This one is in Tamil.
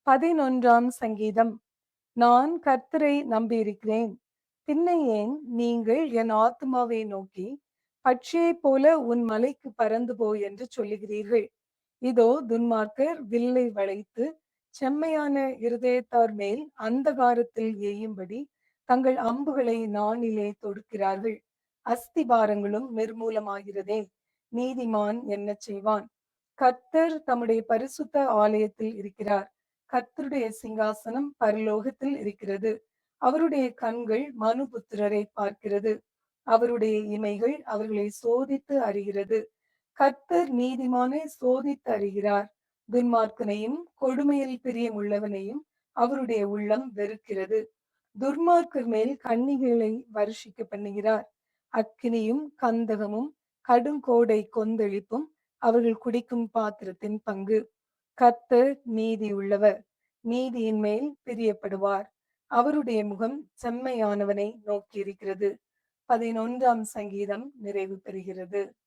11ஆம் சங்கீதம். நான் கர்த்தரை நம்பியிருக்கிறேன். பின்னை ஏன் நீங்கள் என் ஆத்துமாவை நோக்கி, பட்சியைப் போல உன் மலைக்கு பறந்து போ என்று சொல்லுகிறீர்கள்? இதோ துன்மார்க்கர் வில்லை வளைத்து, செம்மையான இருதயத்தார் மேல் அந்தகாரத்தில் எய்யும்படி தங்கள் அம்புகளை நாணிலே தொடுக்கிறார்கள். அஸ்திபாரங்களும் நிர்மூலமாகிறதே. நீதிமான் என்ன செய்வான்? கர்த்தர் தம்முடைய பரிசுத்த ஆலயத்தில் இருக்கிறார். கர்த்தருடைய சிங்காசனம் பரலோகத்தில் இருக்கிறது. அவருடைய கண்கள் மனுபுத்திரரை பார்க்கிறது. அவருடைய இமைகள் அவர்களை சோதித்து அறிகிறது. கர்த்தர் நீதிமானை சோதித்து அறிகிறார். துன்மார்க்கனையும் கொடுமையில் பிரியமுள்ளவனையும் அவருடைய உள்ளம் வெறுக்கிறது. துர்மார்க்கர் மேல் கண்ணிகளை வருஷிக்க பண்ணுகிறார். அக்கினியும் கந்தகமும் கடுங்கோடை கொந்தளிப்பும் அவர்கள் குடிக்கும் பாத்திரத்தின் பங்கு. கர்த்தர் நீதி உள்ளவர், நீதியின் மேல் பிரியப்படுவார். அவருடைய முகம் செம்மையானவனை நோக்கியிருக்கிறது. 11ஆம் சங்கீதம் நிறைவு பெறுகிறது.